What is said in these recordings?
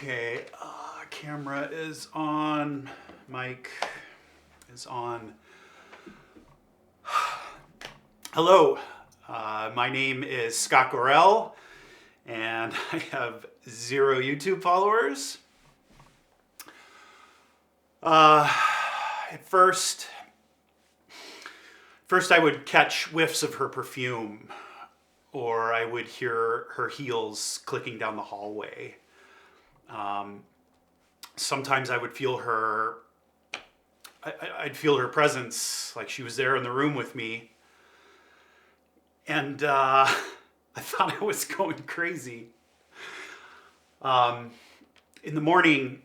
Okay, camera is on, mic is on. Hello, my name is Scott Gorrell, and I have 0 YouTube followers. At first I would catch whiffs of her perfume, or I would hear her heels clicking down the hallway. Sometimes I would feel her, I'd feel her presence, like she was there in the room with me. And I thought I was going crazy. In the morning,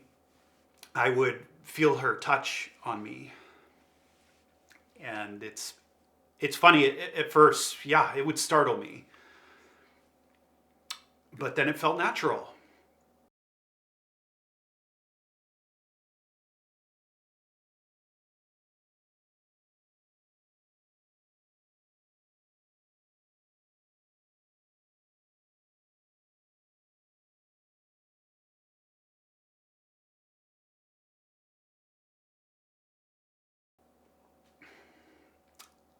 I would feel her touch on me. And it's funny, at first, yeah, it would startle me. But then it felt natural.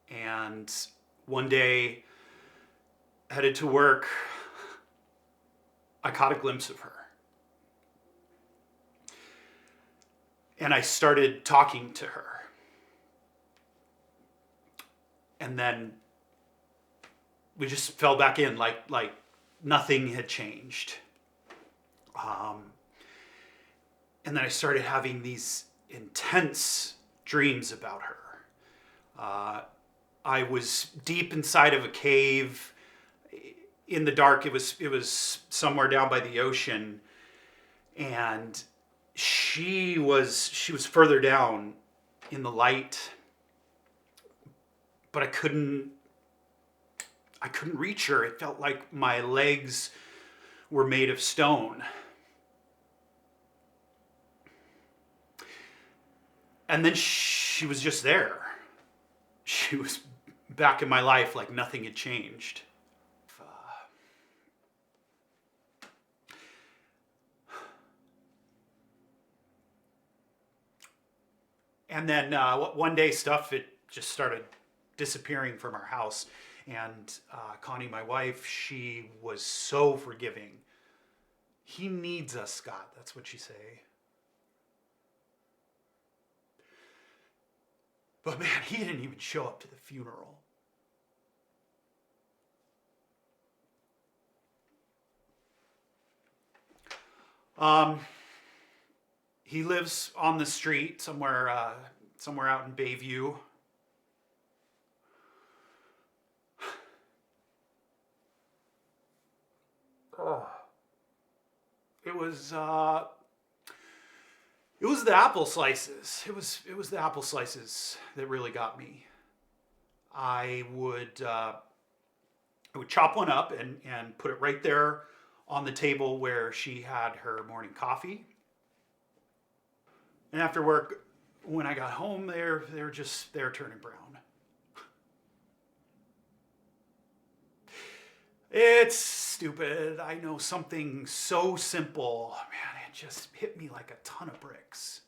And one day, headed to work, I caught a glimpse of her. And I started talking to her. And then we just fell back in like nothing had changed. And then I started having these intense dreams about her. I was deep inside of a cave in the dark. It was somewhere down by the ocean, and she was further down in the light, but I couldn't reach her. It felt like my legs were made of stone. And then she was just there. She was back in my life like nothing had changed. And then one day it just started disappearing from our house. And Connie, my wife, she was so forgiving. He needs us, Scott. That's what she say. But man, he didn't even show up to the funeral. He lives on the street somewhere out in Bayview. Oh, it was the apple slices. It was the apple slices that really got me. I would chop one up and put it right there on the table where she had her morning coffee. And after work, when I got home, they're turning brown. It's stupid. I know, something so simple. Man, it just hit me like a ton of bricks.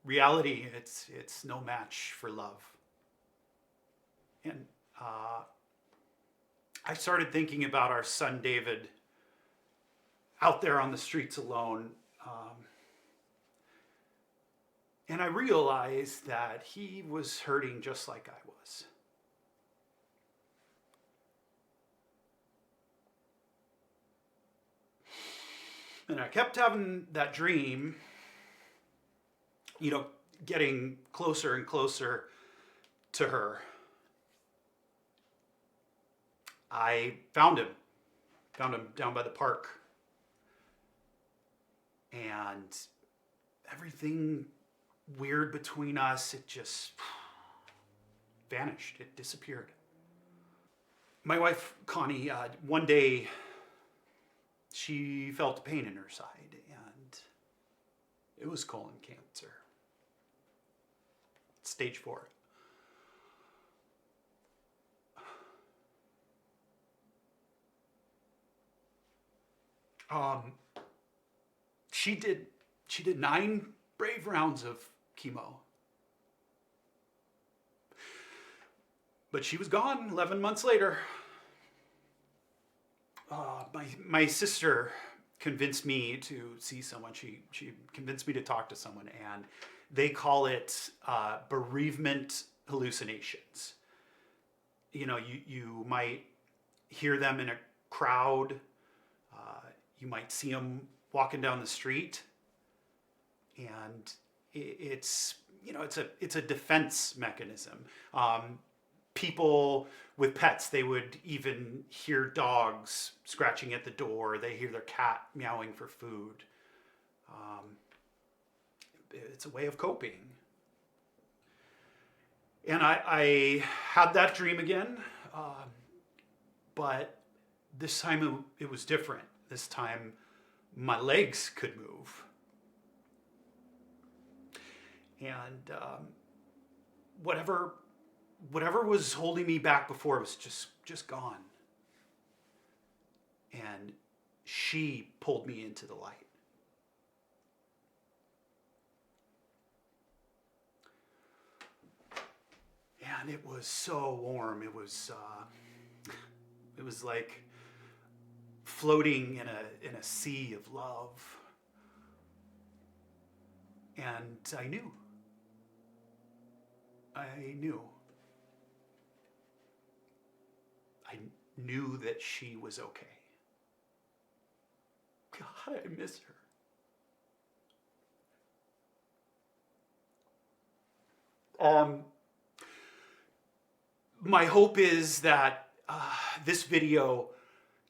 Reality, it's no match for love. And I started thinking about our son David out there on the streets alone. And I realized that he was hurting just like I was. And I kept having that dream, getting closer and closer to her. I found him down by the park. And everything weird between us, it just vanished. It disappeared. My wife, Connie, one day she felt a pain in her side, and it was colon cancer. Stage 4. Um, she did she did 9 brave rounds of chemo, but she was gone 11 months later. My sister convinced me to see someone. She convinced me to talk to someone, and they call it bereavement hallucinations. You might hear them in a crowd. You might see them walking down the street, and it's a defense mechanism. People with pets, they would even hear dogs scratching at the door. They hear their cat meowing for food. It's a way of coping. And I had that dream again, but this time it was different. This time my legs could move. And whatever was holding me back before was just gone. And she pulled me into the light. And it was so warm. It was like floating in a sea of love. And I knew. I knew that she was okay. God, I miss her. My hope is that this video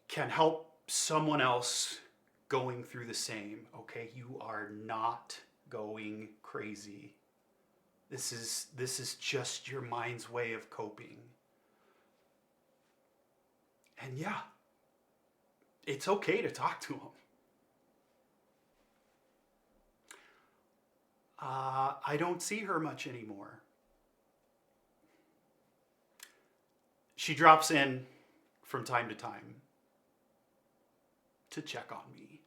can help someone else going through the same. Okay, you are not going crazy. This is just your mind's way of coping. And yeah, it's okay to talk to them. I don't see her much anymore. She drops in from time to time to check on me.